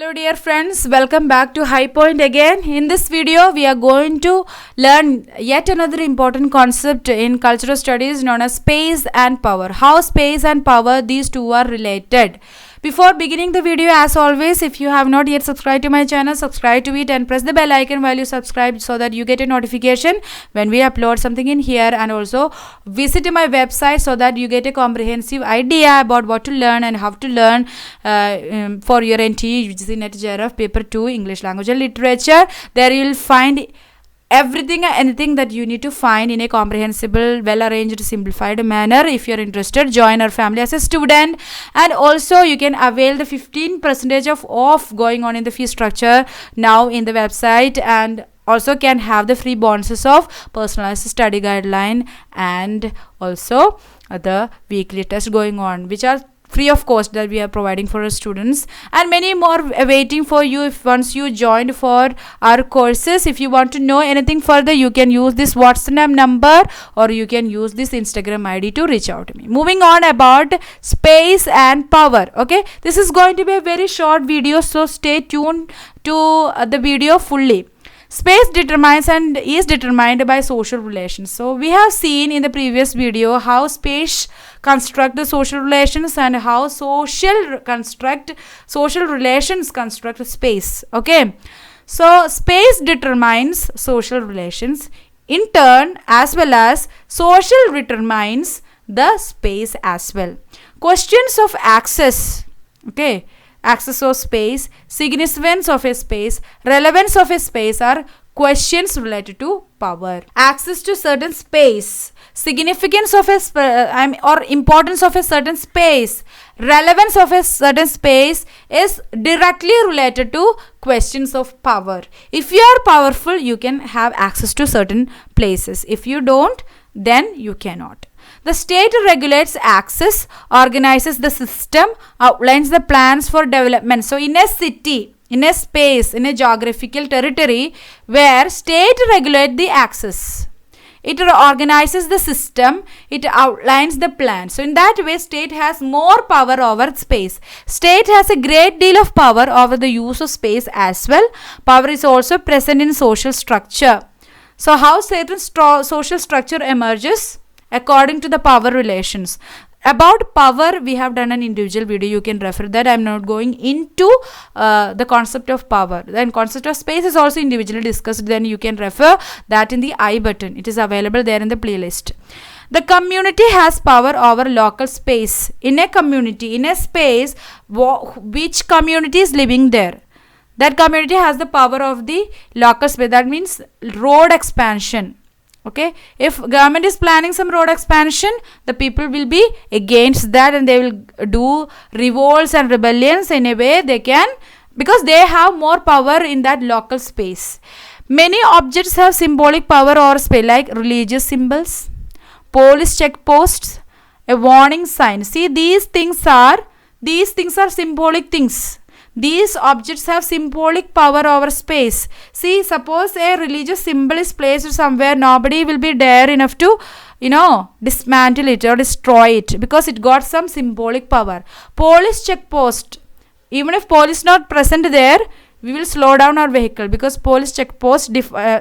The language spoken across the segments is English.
Hello dear friends, welcome back to High Point again. In this video, we are going to learn yet another important concept in cultural studies known as space and power. How space and power, these two are related. Before beginning the video, as always, if you have not yet subscribed to my channel, subscribe to it and press the bell icon while you subscribe so that you get a notification when we upload something in here, and also visit my website so that you get a comprehensive idea about what to learn and how to learn for your NTE UGC NET JRF paper 2 English language and literature. There you will find everything and anything that you need to find in a comprehensible, well arranged, simplified manner. If you're interested, join our family as a student, and also you can avail the 15% of off going on in the fee structure now in the website, and also can have the free bonuses of personalized study guideline and also the weekly test going on, which are free of cost, that we are providing for our students, and many more waiting for you if once you joined for our courses. If you want to know anything further, you can use this WhatsApp number or you can use this Instagram ID to reach out to me. Moving on about space and power. Okay, this is going to be a very short video, so stay tuned to the video fully. Space determines and is determined by social relations. So we have seen in the previous video how space construct the social relations and how social relations construct space. Okay, so space determines social relations in turn, as well as social determines the space as well. Questions of access. Okay, access of space, significance of a space, relevance of a space are questions related to power. Access to certain space, significance of a or importance of a certain space, relevance of a certain space is directly related to questions of power. If you are powerful, you can have access to certain places. If you don't, then you cannot. The state regulates access, organizes the system, outlines the plans for development. So in a city, in a space, in a geographical territory where state regulates the access, it organizes the system, it outlines the plan. So in that way, state has more power over space. State has a great deal of power over the use of space as well. Power is also present in social structure. So how certain social structure emerges? According to the power relations. About power, we have done an individual video. You can refer that. I am not going into the concept of power. Then concept of space is also individually discussed. Then you can refer that in the I button. It is available there in the playlist. The community has power over local space. In a community, in a space, which community is living there? That community has the power of the local space. That means road expansion. Okay, if government is planning some road expansion, the people will be against that and they will do revolts and rebellions in a way they can, because they have more power in that local space. Many objects have symbolic power or space, like religious symbols, police checkposts, a warning sign. See, these things are symbolic things. These objects have symbolic power over space. See, suppose a religious symbol is placed somewhere, nobody will be dare enough to, dismantle it or destroy it because it got some symbolic power. Police checkpost. Even if police not present there, we will slow down our vehicle because police checkpost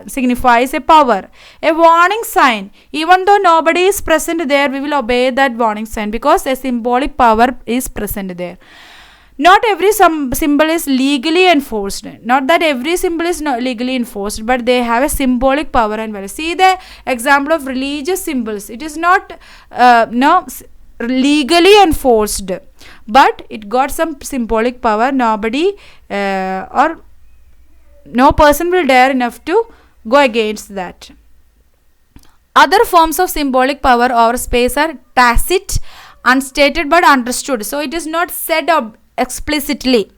signifies a power. A warning sign. Even though nobody is present there, we will obey that warning sign because a symbolic power is present there. Not every symbol is legally enforced. Not that every symbol is not legally enforced, but they have a symbolic power and value. See the example of religious symbols. It is not legally enforced, but it got some symbolic power. Nobody or no person will dare enough to go against that. Other forms of symbolic power over space are tacit, unstated but understood. So it is not said explicitly,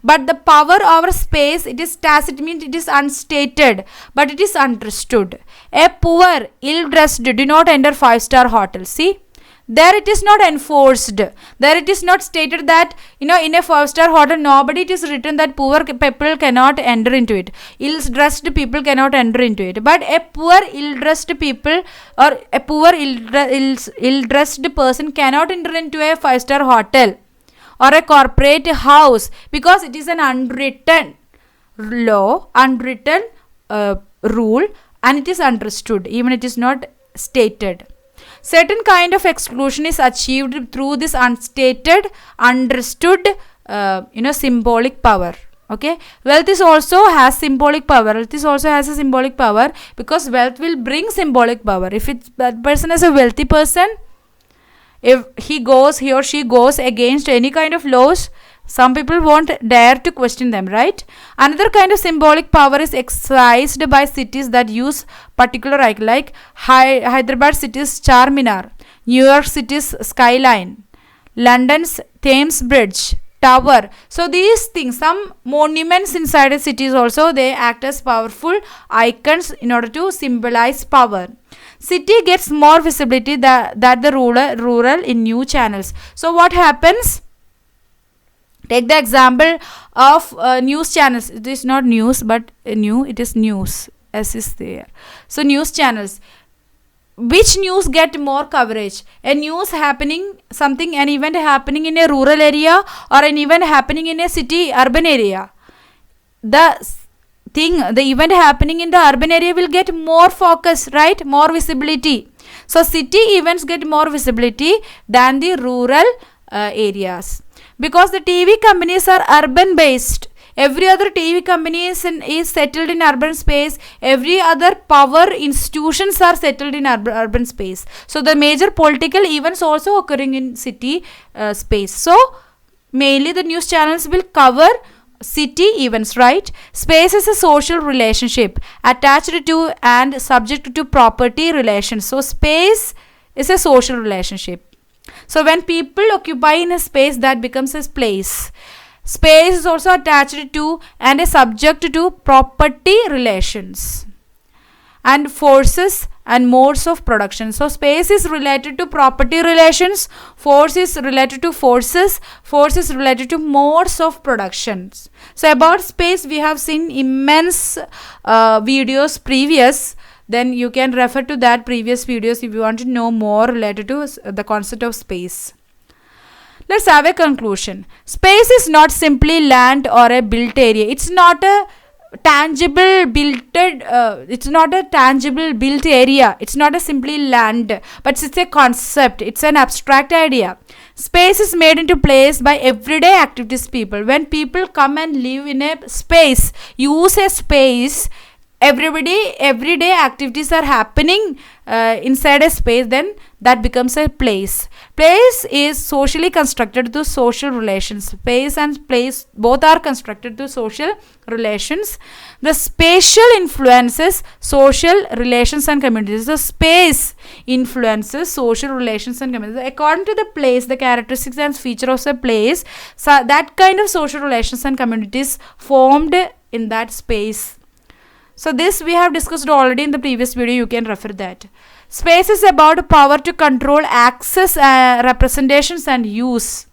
but the power over space, it is tacit, means it is unstated but it is understood. A poor, ill-dressed do not enter 5-star hotel. See, there it is not enforced. There it is not stated that in a 5-star hotel nobody, it is written that poor people cannot enter into it, ill-dressed people cannot enter into it. But a poor ill-dressed people or a poor ill-dressed person cannot enter into a 5-star hotel. or a corporate house, because it is an unwritten law, unwritten rule, and it is understood, even it is not stated. Certain kind of exclusion is achieved through this unstated, understood, symbolic power. Okay, wealth is also has symbolic power. Wealth is also has a symbolic power, because wealth will bring symbolic power. If that person is a wealthy person, if he or she goes against any kind of laws, some people won't dare to question them, right? Another kind of symbolic power is exercised by cities that use particular icon, like Hyderabad city's Charminar, New York city's skyline, London's Thames Bridge, tower. So these things, some monuments inside the cities also, they act as powerful icons in order to symbolize power. City gets more visibility that the rural in new channels. So what happens? Take the example of news channels. It is not news but new, it is news, as is there. So news channels, which news get more coverage? A news happening, an event happening in a rural area, or an event happening in a city urban area? The event happening in the urban area will get more focus, right? More visibility. So city events get more visibility than the rural areas, because the TV companies are urban based. Every other TV company is settled in urban space. Every other power institutions are settled in urban space. So the major political events also occurring in city space. So mainly the news channels will cover city events, right? Space is a social relationship attached to and subject to property relations. So space is a social relationship. So when people occupy in a space, that becomes a place. Space is also attached to and is subject to property relations and forces and modes of production. So space is related to property relations, force is related to forces, force is related to modes of productions. So about space we have seen immense videos previous. Then you can refer to that previous videos if you want to know more related to the concept of space. Let's have a conclusion. Space is not simply land or a built area. It's not a tangible built area. It's not a simply land, but it's a concept. It's an abstract idea. Space is made into place by everyday activities people. When people come and live in a space, use a space, everyday activities are happening inside a space, then that becomes a place. Place is socially constructed through social relations. Space and place both are constructed through social relations. The spatial influences social relations and communities. The space influences social relations and communities. According to the place, the characteristics and feature of a place, so that kind of social relations and communities formed in that space. So this we have discussed already in the previous video. You can refer that. Space is about power to control access, representations and use.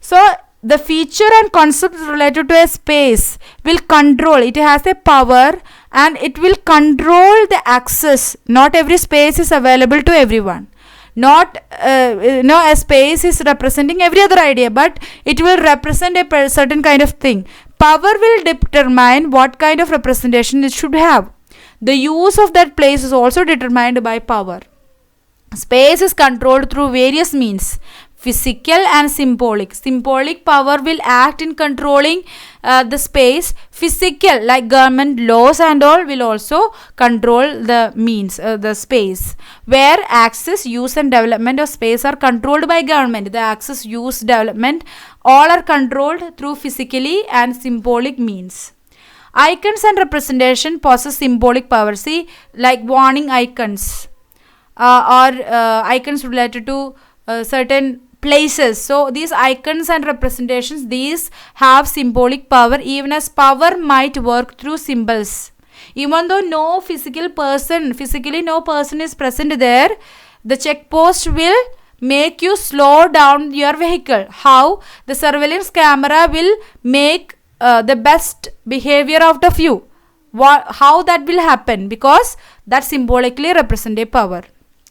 So the feature and concept related to a space will control. It has a power and it will control the access. Not every space is available to everyone. Not a space is representing every other idea, but it will represent a certain kind of thing. Power will determine what kind of representation it should have. The use of that place is also determined by power. Space is controlled through various means, physical and symbolic. Symbolic power will act in controlling the space. Physical, like government laws and all, will also control the means, the space. Where access, use and development of space are controlled by government. The access, use, development, all are controlled through physically and symbolic means. Icons and representation possess symbolic power. See, like warning icons or icons related to certain places. So these icons and representations, these have symbolic power, even as power might work through symbols. Even though physically no person is present there, the checkpost will make you slow down your vehicle. How? The surveillance camera will make the best behavior out of you. How that will happen? Because that symbolically represents a power.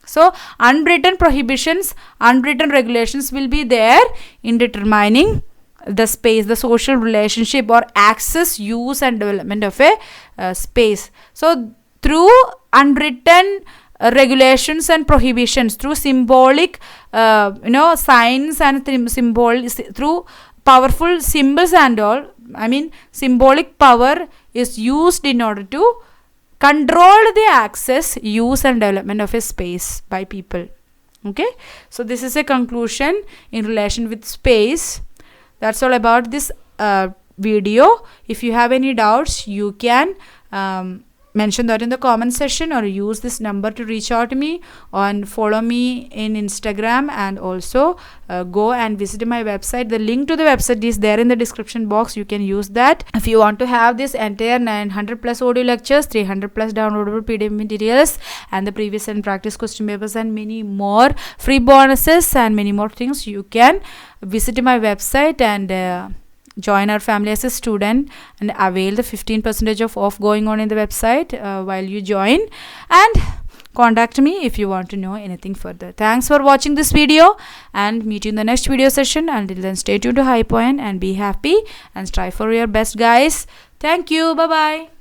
So unwritten prohibitions, unwritten regulations will be there in determining the space, the social relationship or access, use and development of a space. So through unwritten regulations and prohibitions, through symbolic signs and through powerful symbols and all, symbolic power is used in order to control the access, use and development of a space by people. Okay, so this is a conclusion in relation with space. That's all about this video. If you have any doubts, you can mention that in the comment section, or use this number to reach out to me, and follow me in Instagram, and also go and visit my website. The link to the website is there in the description box. You can use that. If you want to have this entire 900 plus audio lectures, 300 plus downloadable PDF materials, and the previous and practice question papers, and many more free bonuses and many more things, you can visit my website and join our family as a student and avail the 15% of off going on in the website while you join, and contact me if you want to know anything further. Thanks for watching this video, and meet you in the next video session. Until then, stay tuned to High Point and be happy and strive for your best, guys. Thank you. Bye bye.